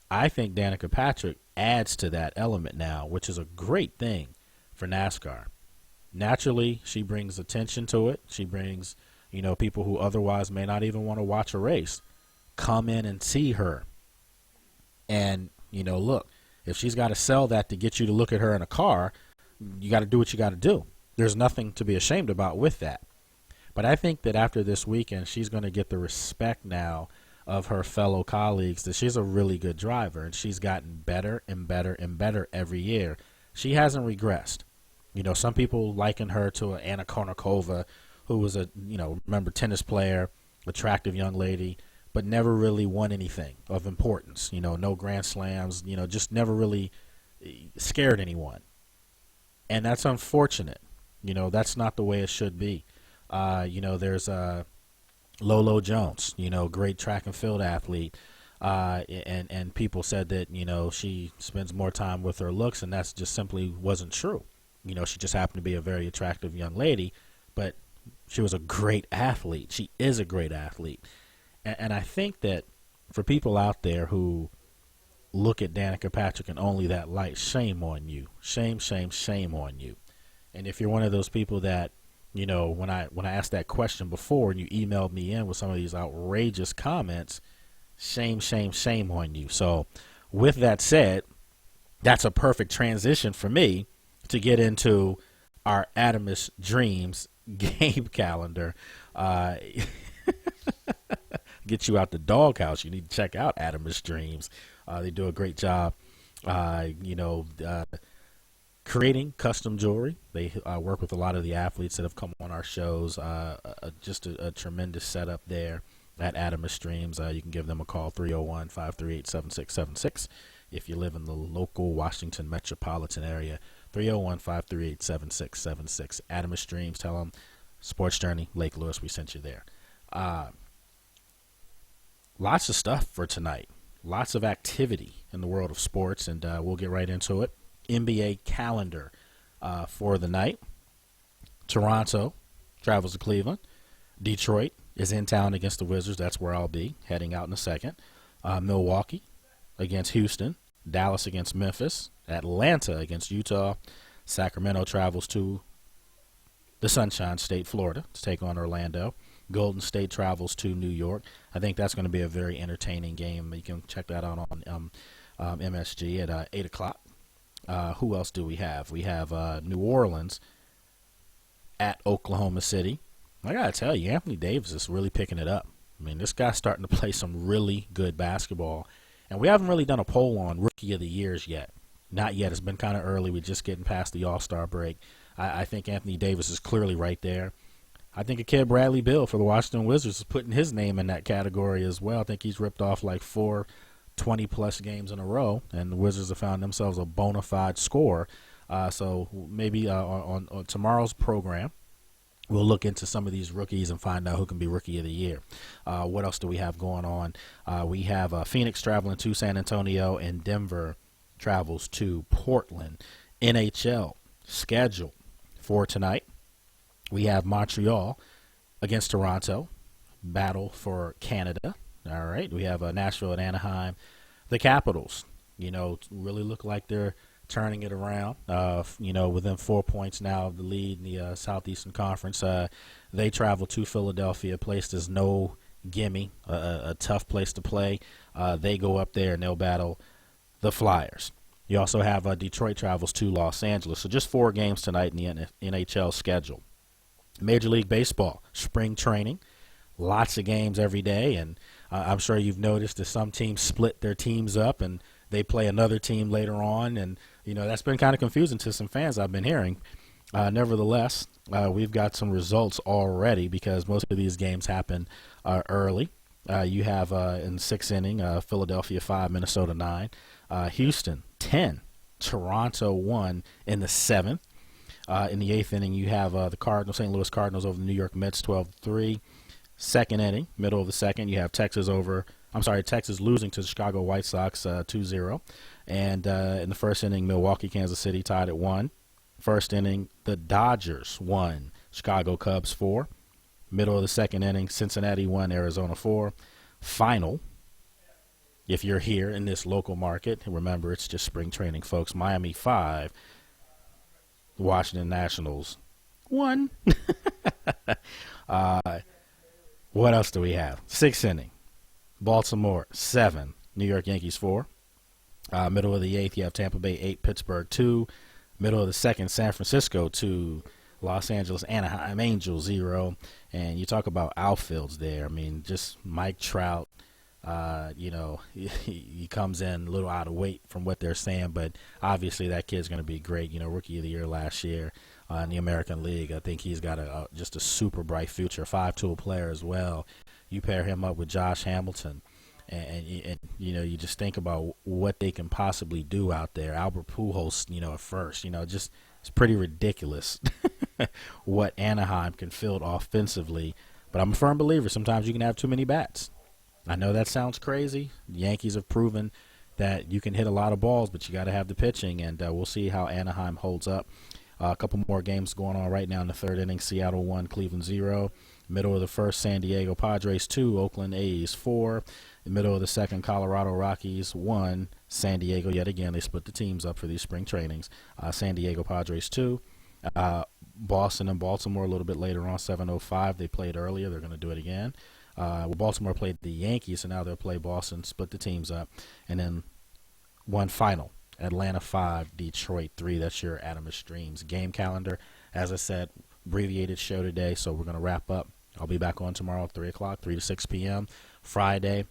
I think Danica Patrick adds to that element now, which is a great thing for NASCAR. Naturally, she brings attention to it. She brings, people who otherwise may not even want to watch a race come in and see her. And, look, if she's got to sell that to get you to look at her in a car, you got to do what you got to do. There's nothing to be ashamed about with that. But I think that after this weekend, she's going to get the respect now of her fellow colleagues that she's a really good driver, and she's gotten better and better and better every year. She hasn't regressed. Some people liken her to Anna Kournikova, who was a, remember, tennis player, attractive young lady, but never really won anything of importance. No Grand Slams, just never really scared anyone. And that's unfortunate. That's not the way it should be. There's Lolo Jones, great track and field athlete. And people said that, she spends more time with her looks, and that's just simply wasn't true. She just happened to be a very attractive young lady, but she was a great athlete. She is a great athlete. And I think that for people out there who look at Danica Patrick in only that light, shame on you. Shame, shame, shame on you. And if you're one of those people that, when I asked that question before and you emailed me in with some of these outrageous comments, shame, shame, shame on you. So with that said, that's a perfect transition for me to get into our Adamus Dreams game calendar. Get you out the doghouse. You need to check out Adamus Dreams. They do a great job, creating custom jewelry. They work with a lot of the athletes that have come on our shows. Just a tremendous setup there at Adamus Dreams. You can give them a call, 301-538-7676. If you live in the local Washington metropolitan area, 301-538-7676. Adamus Dreams, tell them Sports Journey, Lake Lewis, we sent you there. Lots of stuff for tonight. Lots of activity in the world of sports, and we'll get right into it. NBA calendar for the night. Toronto travels to Cleveland. Detroit is in town against the Wizards. That's where I'll be, heading out in a second. Milwaukee against Houston. Dallas against Memphis. Atlanta against Utah. Sacramento travels to the Sunshine State, Florida, to take on Orlando. Golden State travels to New York. I think that's going to be a very entertaining game. You can check that out on MSG at 8 o'clock. Who else do we have? We have New Orleans at Oklahoma City. I got to tell you, Anthony Davis is really picking it up. I mean, this guy's starting to play some really good basketball. And we haven't really done a poll on Rookie of the Years yet. Not yet. It's been kind of early. We're just getting past the All-Star break. I think Anthony Davis is clearly right there. I think a kid, Bradley Beal, for the Washington Wizards, is putting his name in that category as well. I think he's ripped off like 4 20-plus games in a row, and the Wizards have found themselves a bona fide scorer. So maybe on tomorrow's program, we'll look into some of these rookies and find out who can be Rookie of the Year. What else do we have going on? We have Phoenix traveling to San Antonio, and Denver travels to Portland. NHL schedule for tonight. We have Montreal against Toronto, battle for Canada. All right. We have Nashville and Anaheim. the Capitals, really look like they're turning it around. Within 4 points now of the lead in the Southeastern Conference. They travel to Philadelphia, a place that's no gimme, a tough place to play. They go up there and they'll battle the Flyers. You also have Detroit travels to Los Angeles. So just 4 games tonight in the NHL schedule. Major League Baseball, spring training, lots of games every day. And I'm sure you've noticed that some teams split their teams up and they play another team later on. And, that's been kind of confusing to some fans I've been hearing. Nevertheless, we've got some results already because most of these games happen early. You have in the 6th inning, Philadelphia 5, Minnesota 9. Houston 10, Toronto 1 in the 7th. In the 8th inning, you have the St. Louis Cardinals over the New York Mets 12-3. 2nd inning, middle of the 2nd, you have Texas losing to the Chicago White Sox 2-0. And in the 1st inning, Milwaukee, Kansas City tied at 1. 1st inning, the Dodgers won, Chicago Cubs 4. Middle of the 2nd inning, Cincinnati 1, Arizona 4. Final, if you're here in this local market, remember it's just spring training, folks. Miami 5, Washington Nationals 1. What else do we have? 6th inning, Baltimore 7, New York Yankees 4. Middle of the 8th, you have Tampa Bay 8, Pittsburgh 2. Middle of the 2nd, San Francisco 2, Los Angeles Anaheim Angels 0. And you talk about outfields there. I mean, just Mike Trout. He comes in a little out of weight from what they're saying, but obviously that kid's going to be great. Rookie of the year last year in the American League. I think he's got just a super bright future, 5-tool player as well. You pair him up with Josh Hamilton, and you just think about what they can possibly do out there. Albert Pujols, at first, just it's pretty ridiculous what Anaheim can field offensively. But I'm a firm believer sometimes you can have too many bats. I know that sounds crazy. The Yankees have proven that you can hit a lot of balls, but you got to have the pitching, and we'll see how Anaheim holds up. A couple more games going on right now in the 3rd inning. Seattle 1, Cleveland 0. Middle of the 1st, San Diego Padres 2, Oakland A's 4. The middle of the 2nd, Colorado Rockies 1, San Diego. Yet again, they split the teams up for these spring trainings. San Diego Padres 2. Boston and Baltimore a little bit later on, 7:05. They played earlier. They're going to do it again. Baltimore played the Yankees, so now they'll play Boston, split the teams up. And then one final, Atlanta 5, Detroit 3. That's your Adamus Dreams game calendar. As I said, abbreviated show today, so we're going to wrap up. I'll be back on tomorrow at 3 o'clock, 3 to 6 p.m. Friday,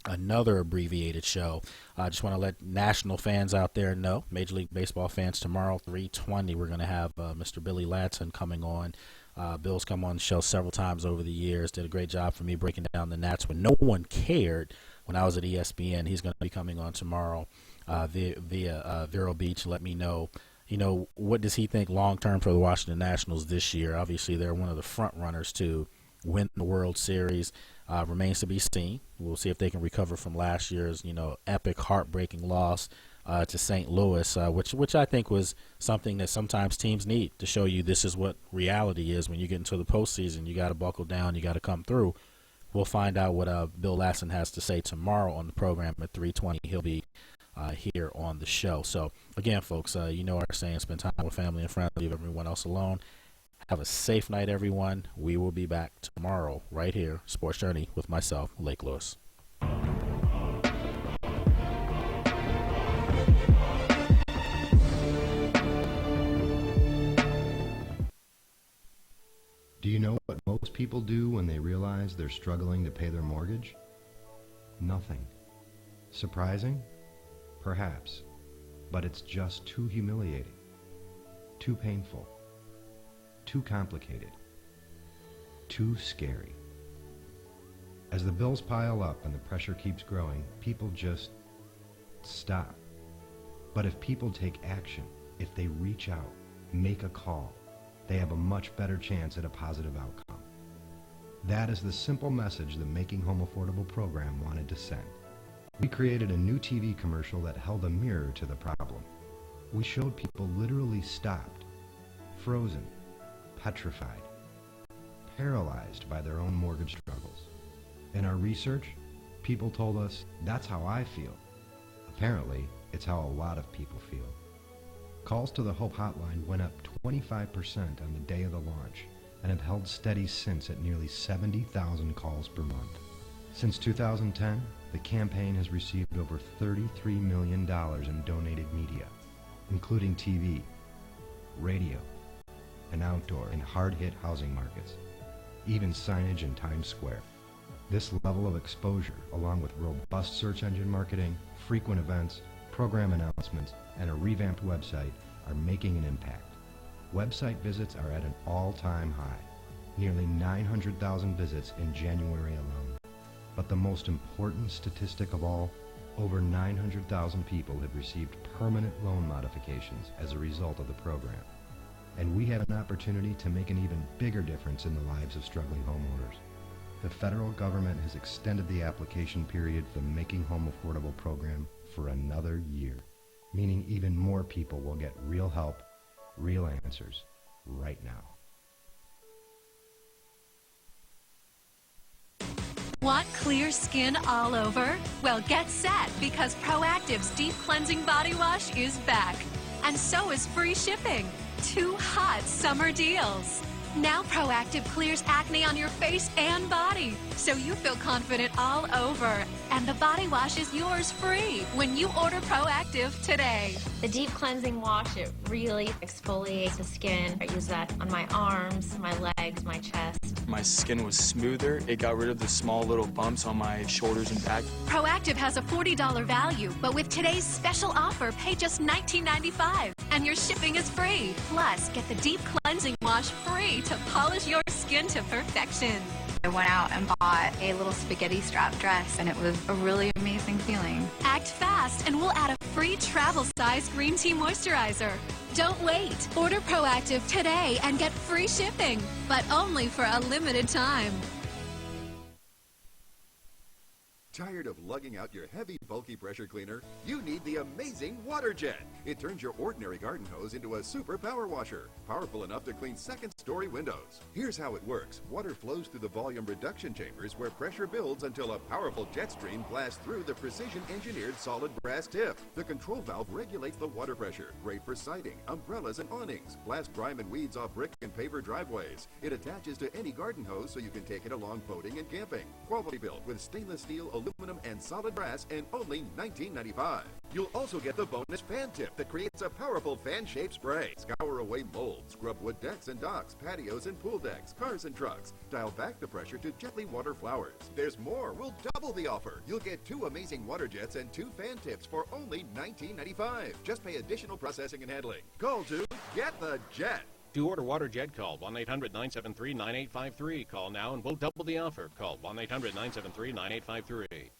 another abbreviated show. I just want to let national fans out there know, Major League Baseball fans, tomorrow, 3:20, we're going to have Mr. Billy Ladson coming on. Bill's come on the show several times over the years, did a great job for me breaking down the Nats when no one cared when I was at ESPN. He's going to be coming on tomorrow via Vero Beach. Let me know, what does he think long-term for the Washington Nationals this year? Obviously, they're one of the front runners to win the World Series. Remains to be seen. We'll see if they can recover from last year's, epic, heartbreaking loss to St. Louis, which I think was something that sometimes teams need to show you this is what reality is. When you get into the postseason, you got to buckle down, you got to come through. We'll find out what Bill Ladson has to say tomorrow on the program at 3:20. He'll be here on the show. So, again, folks, our saying, spend time with family and friends, leave everyone else alone. Have a safe night, everyone. We will be back tomorrow right here, Sports Journey, with myself, Lake Lewis. Do you know what most people do when they realize they're struggling to pay their mortgage? Nothing. Surprising? Perhaps. But it's just too humiliating, too painful, too complicated, too scary. As the bills pile up and the pressure keeps growing, people just stop. But if people take action, if they reach out, make a call, they have a much better chance at a positive outcome. That is the simple message the Making Home Affordable program wanted to send. We created a new TV commercial that held a mirror to the problem. We showed people literally stopped, frozen, petrified, paralyzed by their own mortgage struggles. In our research, people told us, "That's how I feel. Apparently, it's how a lot of people feel. Calls to the Hope Hotline went up 25% on the day of the launch and have held steady since at nearly 70,000 calls per month. Since 2010, the campaign has received over $33 million in donated media, including TV, radio, and outdoor and hard-hit housing markets, even signage in Times Square. This level of exposure, along with robust search engine marketing, frequent events, program announcements, and a revamped website, are making an impact. Website visits are at an all-time high, nearly 900,000 visits in January alone. But the most important statistic of all, over 900,000 people have received permanent loan modifications as a result of the program. And we have an opportunity to make an even bigger difference in the lives of struggling homeowners. The federal government has extended the application period for the Making Home Affordable program for another year, meaning even more people will get real help, real answers, right now. Want clear skin all over? Well, get set, because Proactive's Deep Cleansing Body Wash is back. And so is free shipping. 2 hot summer deals. Now Proactive clears acne on your face and body, so you feel confident all over. And the body wash is yours free when you order Proactive today. The Deep Cleansing Wash, it really exfoliates the skin. I use that on my arms, my legs, my chest. My skin was smoother. It got rid of the small little bumps on my shoulders and back. Proactive has a $40 value, but with today's special offer, pay just $19.95, and your shipping is free. Plus, get the Deep Cleansing Wash free to polish your skin to perfection. I went out and bought a little spaghetti strap dress, and it was a really amazing feeling. Act fast, and we'll add a free travel-size green tea moisturizer. Don't wait. Order Proactive today and get free shipping, but only for a limited time. Tired of lugging out your heavy, bulky pressure cleaner? You need the amazing WaterJet. It turns your ordinary garden hose into a super power washer, powerful enough to clean second-story windows. Here's how it works. Water flows through the volume reduction chambers where pressure builds until a powerful jet stream blasts through the precision-engineered solid brass tip. The control valve regulates the water pressure, great for siding, umbrellas, and awnings. Blast grime and weeds off brick and paver driveways. It attaches to any garden hose so you can take it along boating and camping. Quality built with stainless steel, aluminum, and solid brass, and only $19.95. You'll also get the bonus fan tip that creates a powerful fan-shaped spray. Scour away mold, scrub wood decks and docks, patios and pool decks, cars and trucks. Dial back the pressure to gently water flowers. There's more. We'll double the offer. You'll get 2 amazing water jets and 2 fan tips for only $19.95. Just pay additional processing and handling. Call to get the jet. To order WaterJet, call 1-800-973-9853. Call now and we'll double the offer. Call 1-800-973-9853.